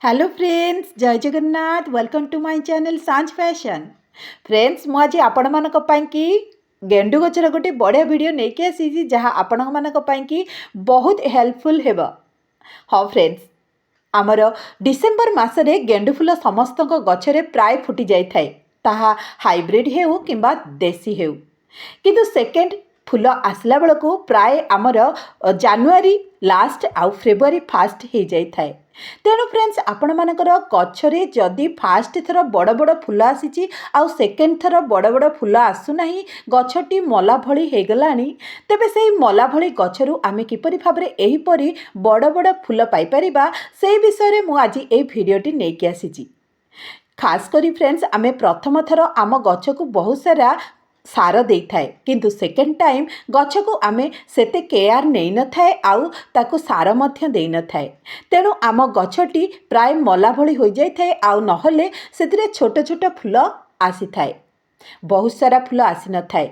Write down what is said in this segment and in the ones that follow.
Hello friends, जय Jagannath. Welcome to my channel Sanjh fashion. Friends, मु आज आपण मानक की गेंडु गचर गोटे बढ़िया वीडियो नहीं आसी जहाँ आपण मानक की बहुत हेल्पफुल हेबा। हाँ फ्रेंड्स, आमर डिसेम्बर मासरे गेंडु फूल समस्त गचरे प्राय फुटी जाए ताहा हाइब्रिड हेउ किंबा देसी हेउ, किंतु सेकेंड फूल आसला बेलू प्राय आमर जानुआरी लास्ट आउ फेब्रुआरी फास्ट हो जाए थाए। तेणु फ्रेंड्स, आपण मानकर गच्छरे जदि फास्ट थर बड़ बड़ फूल आसी आउ सेकेंड थर बड़ बड़ फूल आसुना, गछटी मला भली हो गलानी, तेबे से मला भली गछरु आमे किपरि भाबरे एहिपरि बड़ बड़ फूल पाई परिबा से विषय में मु आज ए भिडियोटी नहीं आसी। खास करी फ्रेंड्स, आमे प्रथम थर आम गछ को बहुत सारा सार दे थाए, किंतु सेकेंड टाइम गछ को आमे सेते केयर नहीं न थाए आउ ताकु सार मध्य दे न थाए। तेणु आम गछटी प्राय मला भली हो जाए थाए आउ नहले सेतिरे छोट छोट फूल आसी थाए, बहुत सारा फूल आसी न थाए,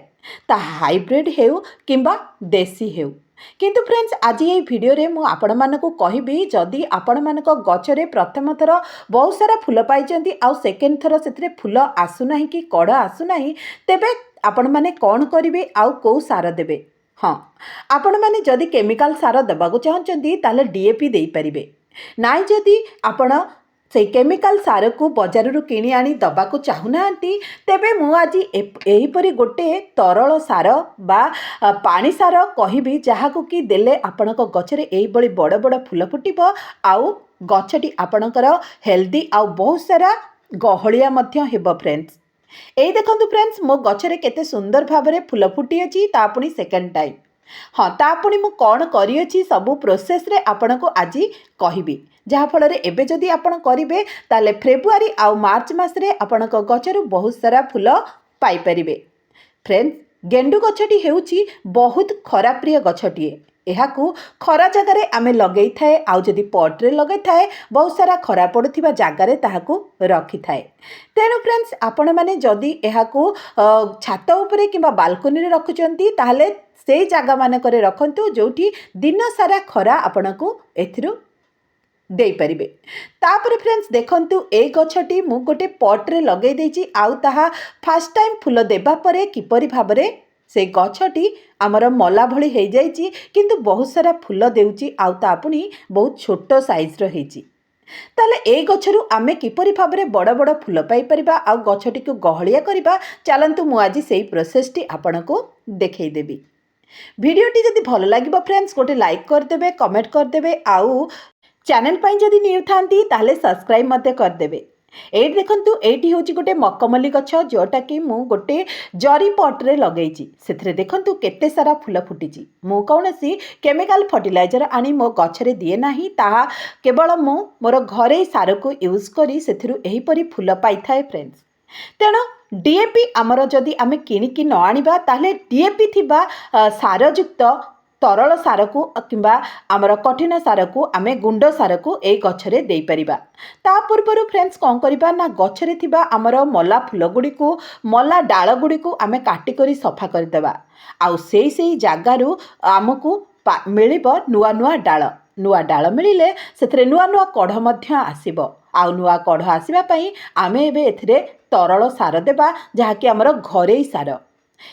ता हाइब्रिड हेउ किंबा देसी हेउ। किंतु फ्रेंड्स, आज ये वीडियो रे मु आपण मानकु कहिबी, जदि आपण मानक गछरे प्रथम थर बहुत सारा फूल पाइचंती आउ सेकेंड थर सेतिरे फूल आसुना कि कड़ आसुना, तेबे आपण माने कौन करिवे आउ को सार देबे। हाँ, आपण माने जदि केमिकल सार देबाकु चाहंचंती ताले डीएपी देई परिबे, नाइ जदि आपण से केमिकल सार को बजार किणी आनी दबाकु चाहूनाहांती, तेबे मु आज एहीपरि गोटे तरल सार बा पानी सार कहिबी, जहाकु कि देले आपणक गछरे एहीभଳି बड़ बड़ फूल फुटिबो आउ गछटी आपणकर हेल्दी आउ बहुत सारा गहलिया मध्य हेबो। फ्रेंड्स, ए देखंतु फ्रेंड्स, मो गछरे केते सुंदर भाबरे फूल फुटी अछि, ता पुनी सेकेंड टाइम। हाँ, ता पुनी मु कौन करी अछि सबु प्रोसेस रे आपनको आज कहिबी, जहाँ फल रे एबे जदि आपण करिवे ताले फेब्रुआरी आउ मार्च मासरे आपणक गछरु बहुत सारा फूल पाई परिबे। फ्रेंड्स, गेंडु गछटी हेउछि बहुत खरा प्रिय गछटिए। एहाकू खरा जगार आम लगे थाए आउ जदि पट्रे लगे थाए बहुत सारा खरा पड़ुथिबा जगार ताहाकू रखि थाए। तेणु फ्रेंड्स, आपण माने जदि एहाकू छात उपरे किंबा बालकोनी रे रखुचंती ताहले से जगह मानकरे रखंतु जोठी दिन सारा खरा आपणकू एथिरु दे परिबे। तापर फ्रेंड्स देखंतु, ए गछटी मु गोटे पट्रे लगे देछि आउ ताहा फर्स्ट टाइम फूल देबा परे किपरि भाबरे से गछटी आमर मला भली हो जाइछि, किंतु बहुत सारा फूल देउछि आउ ता पुनी बहुत छोट साइज रो हेछि। ताले ए गछरु आमे किपरि भाबरे बड़ बड़ फूल पाई परिबा आउ गछटी को गहलिया करिबा, चलंतु मु आज सेही प्रोसेस टी आपनको देखै देबी। वीडियोटी जदि भल लागिबो फ्रेंड्स, गोटे लाइक कर देबे, कमेंट कर देबे आउ चैनल पाई जदि न्यू थांती ताले सब्सक्राइब मते कर देबे। एई देखंतु, एठी होची गोटे मकमली गछ, जोटा कि मु गोटे जरी पट्रे लगेइची। सेथिरे देखंतु केते सारा फूल फुटिची। मु कौनसी केमिकल फर्टिलाइजर आनी मो गछरे दिए नाही, ताहा केवल मु मोर घरे सार को यूज करी सेथिरु एहीपरि फूल पाई थाए। फ्रेंड्स, तेणु डीएपी आमर जदि आमे किणिकी न आनिबा ताहले डीएपी थिबा सारयुक्त तरल सार को किंबा आमर कठिन सार को आमे गुंड सार को ए गछरे देई परिबा। ता पूर्वरु फ्रेंड्स कौन करिबा ना, गछरे थिबा आमर मला फूल गुडी को मला डाल गुडी को आमे काटी करी सफा कर देबा आउ सेई जागारु आमको मिलिबो नुआ नुआ डाल। नुआ डाल मिलिले सेथरे नुआ नुआ कढ़ मध्य आसीबो आउ नुआ कढ़ आसीबा पई आमे एबे एथिरे तरल सार देबा, जहा कि आमर घरेई सार।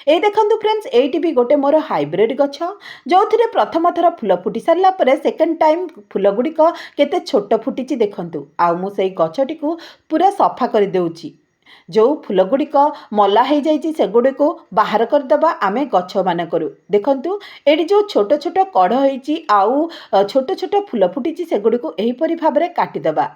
ए देखंतु फ्रेंड्स, एटी भी गोटे मोर हाइब्रिड गछ, जो थिरे प्रथम थर फूल फुटी सारला परे सेकेंड टाइम फूल गुड़िक केते छोट फुटी देखंतु आउ मु सेई गछटी को पूरा सफा कर देउची। जो फूल गुड़िक मला हो जाइए से गुड़ी को बाहर करदबा आमे गछ मान करू। देखंतु, एडी जो छोट छोट कढ़ होइची आउ छोट छोट फूल फुटी से गुड़ी को एहीपरि भाबरे काटिदबा।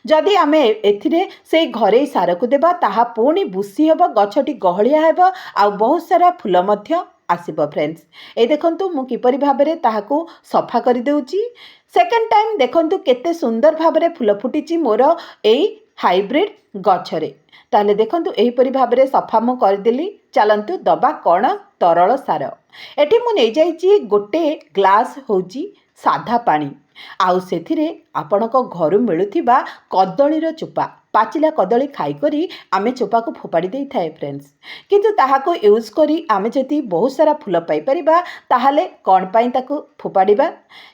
जदि आमे एथिरे से घरे सार को देबा ताहा पुणी बुसी हेबो, गछटी गहलिया हेबो आउ बहुत सारा फूल मध्य आसीबो। फ्रेंड्स, ए देखंतु मु किपरि भाबरे ताहाकू सफा कर देउची। सेकेंड टाइम देखंतु केते सुंदर भाबरे फूल फुटीची मोर एई हाइब्रिड गछरे। ताले देखंतु एहीपरि भाबरे सफा मु करदेली। चलंतु दबा कौन तरल सार। एठी मु नै जाइची गोटे ग्लास होची साधा पानी। आउ सेथिरे आपणक घरु मिलुथिबा कदलीर चोपा पाचिला कदली खाईकरी आमे चोपा को फोपाड़ी दे थाए फ्रेंड्स। किंतु ताहाको यूज करी आमे जदि बहुत सारा फूल पाई परिबा ताहाले कोन पई ताको फोपाड़ीबा।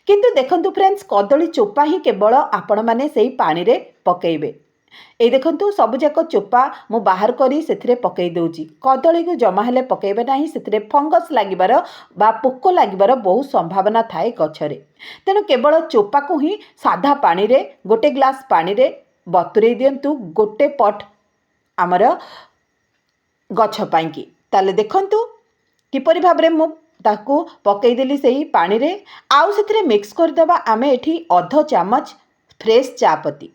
किंतु देखंतु फ्रेंड्स कदली चोपा ही केवल आपण माने सेही पानी रे पकेइबे। ए देखंतु सबुजाक चोपा मु बाहर करी सेथिरे पकई दउची। कदली को जमा हेले पकेइबे नाही, सेथिरे फंगस लागिबार बा पोक लागिबार बहुत संभावना थाए गछरे। तेणु केवल चोपा को ही साधा पानी रे गोटे ग्लास पानी रे बतुरई दियंतु गोटे पट आमर गछ पाइंकी। ताले देखंतु किपरि भाबरे मु ताकू पकई देली सेही पानी रे। आउ सेथिरे मिक्स कर देबा आमे एठी अध चामच फ्रेश चापत्ती।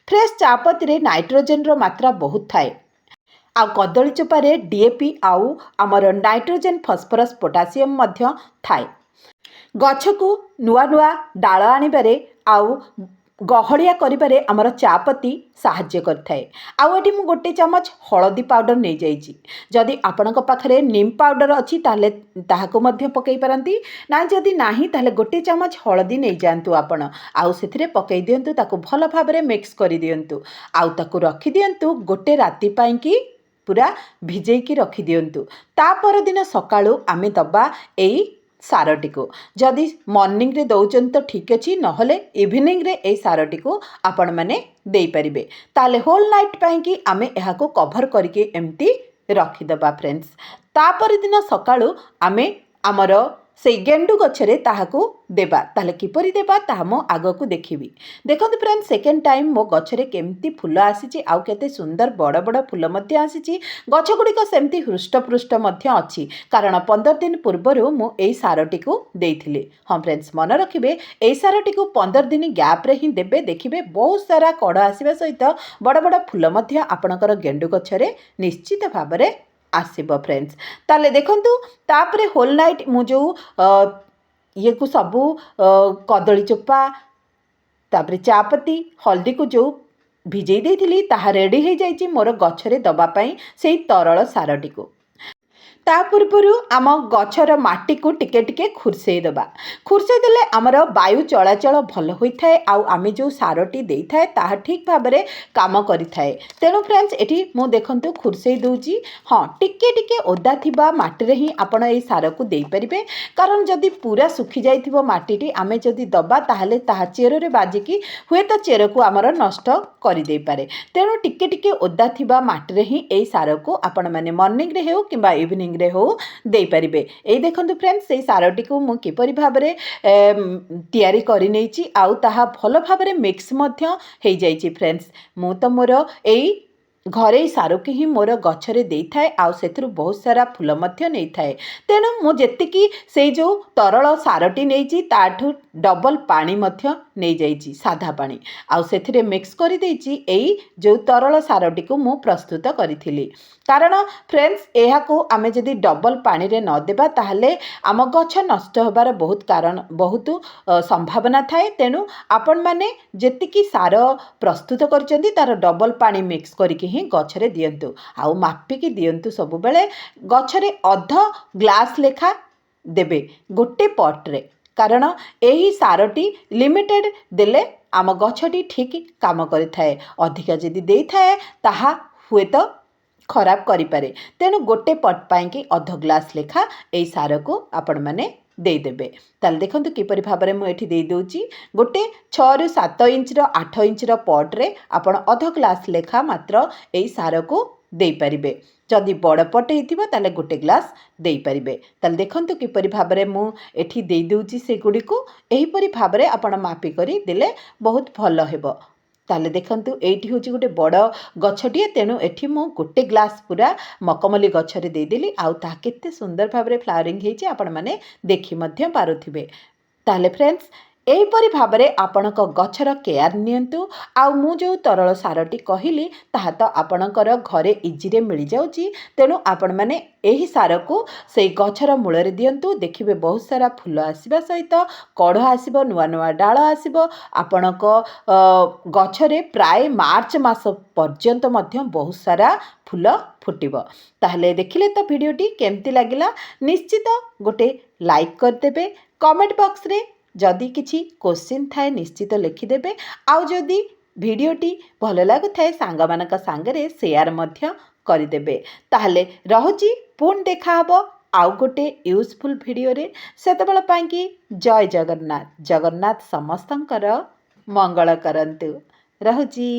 फ्रेश चापत्ती रे नाइट्रोजन रो मात्रा बहुत थाए। आ कदली चोपारे डीएपी आउ आमर नाइट्रोजन फॉस्फोरस पोटासियम मध्य थाए। गछकू नुआ नुआ डाल आनिबारे आउ गहलिया करिबारे आमर चापत्ती साहाय्य करथाए। आउ एठी मु गोटे चामच हळदी पाउडर नै जाइछि। जदि आपणक पाखरे नीम पाउडर अछि ताले ताहाको मध्य पकई पारंती ना, जदि नाही ताले गोटे चामच हळदी नै जानतु आपण। आउ सेथिरे पकई दियंतु, ताको भल भाबरे मिक्स करि दियंतु। आउ ताको रखि दियंतु गोटे राति पाई कि पूरा भिजेकी रखि दियंतु। ता पर दिन सकाळु आमे दबा एई सारटी को। जदि मॉर्निंग रे दउचन तो ठीक अछि, नहले इवनिंग रे ए सारटी को आपण माने देई परिबे। ताले होल नाइट पाई कि आमे एहा को कवर करके एम्ति रखि दबा फ्रेंड्स। ता पर दिन सकाळु आमे आमर से गेंडु गछरे ताहाको देबा। ताले किपरि देबा ताहा मो आगो को देखिबी। देखंतु फ्रेंड्स सेकेंड टाइम मो गछरे केमती फूल आसीची, आउ केते सुंदर बड़ बड़ फूल मध्य आसीची। गछ गुडी को सेमती हृष्टपृष्ट मध्य अछि, कारण 15 दिन पूर्वरु मो एई सारटी को देइथिले। हां फ्रेंड्स मन रखिबे, एई सारटी को 15 दिन गैप रे ही देबे। देखिबे बहुत सारा कड़ आसीबा सहित बड़ बड़ फूल मध्य आपणकर गेंडु गछरे निश्चित भाबरे आसीबो फ्रेंड्स। ताले देखंतु तापरे होल नाइट मु जो ये को सबू कदली चोपा तापरे चापत्ती हल्दी को जो भिजई देइथिली ताहा रेडी हो जाइछि मोर गछरे दबा पई सेही तरल सारटी को। ता पूर्वरु आम गछर माटी को टिके टिके खुरसई दबा। खुरसई देले आमर वायु चलाचल भल होइथाए, आउ आमे जो सारटी देइथाए ताहा ठीक भाबरे काम करिथाए। तेणु फ्रेंड्स एठी मु देखंतु खुरसई दउची। हां टिके टिके ओदा थिबा माटी रे ही आपण एई सार को देई परिबे, कारण जदि पूरा सुखी जाइथिबो माटीटी आमे जदि दबा ताहाले ताहा चेर रे बाजिकी हुए तो चेर को आमर नष्ट करि देई पारे। तेणु टिके टिके ओदा थिबा माटी रे ही एई सार को आपण माने मॉर्निंग रे हेउ किबा इवनिंग रे हो देई परिबे। ए देखंतु फ्रेंड्स सेई सारटी को मु किपरि भाबरे तयारी करि नेछि, आउ ताहा भल भाबरे मिक्स मध्य हेई जाइछि फ्रेंड्स। मु तो मोर एई घरे सार की ही मोर गछरे देई थाए, आउ सेथुरु बहुत सारा फूल मध्य नै थाए। तेणु मु जेतिकी से जो तरल सारटी नेछि ताठु डबल पानी मध्य नै जाइछि, साधा पानी। आउ सेथिरे मिक्स करि देइछि एई जो तरल सारटी को मु प्रस्तुत करिथिली। कारण फ्रेंड्स एहा को आमे जदि डबल पानी रे न देबा ताहाले आम गछ नष्ट होबार बहुत संभावना थाए। तेणु आपण माने जेतिकी सार प्रस्तुत करचंदी तार डबल पानी मिक्स करके ही गछरे दियंतु। आउ मापिकी दियंतु सब बेले। गछरे अध ग्लास लेखा देबे गोटे पट रे, कारण एही सारटी लिमिटेड देले आम गछटी ठीक काम करिथाए। अधिका जदि देई थाए ताहा हुए तो खराब करि पारे। तेणु गोटे पट पाई कि अध ग्लास लेखा एई सार को आपण माने देई देबे। ताल देखंतु किपरि भाबरे मु एठी देई दोची। गोटे 6 रु 7 इंच रो 8 इंच रो पट रे आपण अध ग्लास लेखा मात्र एई सार को देई परिबे। जदि बड़ पट हेतिबो ताले गोटे ग्लास देई परिबे। ताल देखंतु किपरि भाबरे मु एठी देई दोची से गुडी को। एही परि भाबरे आपण मापी करी देले बहुत भलो हेबो। ताले देखंतु एठी होची गोटे बड़ गछटिए, तेणु एठी मु गोटे ग्लास पूरा मकमली गछरे देई देली। आउ ता केते सुंदर भाबरे फ्लावरिंग हेची आपण माने देखि मध्य पारुथिबे। ताले फ्रेंड्स एहीपरि भाबरे आपणक गछर केयर नियंतु। आउ मु जो तरल सारटी कहिली ताहा तो आपणकर घरे इजी रे मिल जाउची। तेणु आपण माने एही सार को से गछर मूल रे दियंतु। देखिबे बहुत सारा फूल आसीबा सहित कढ़ आसीबो, नुआ नुआ डाल आसीबो। आपणक गछरे प्राय मार्च मास पर्यंत मध्य बहुत सारा फूल फुटिबो। ताहले देखिले तो वीडियोटी केमती लागिला निश्चित गोटे लाइक कर देबे। कमेंट बॉक्स रे जदि किछि क्वेश्चन थाए निश्चित लिखिदेबे। आउ जदि भिडियोटी भल लागुथाए सांगमानक सांगरे शेयर मध्य करिदेबे। ताहले रहुची पुणी देखा हबो आउ गोटे यूजफुल भिडियो रे। सेतबेल पाइंकी जय जगन्नाथ। जगन्नाथ समस्तंकर मंगल करंतु। रहुची।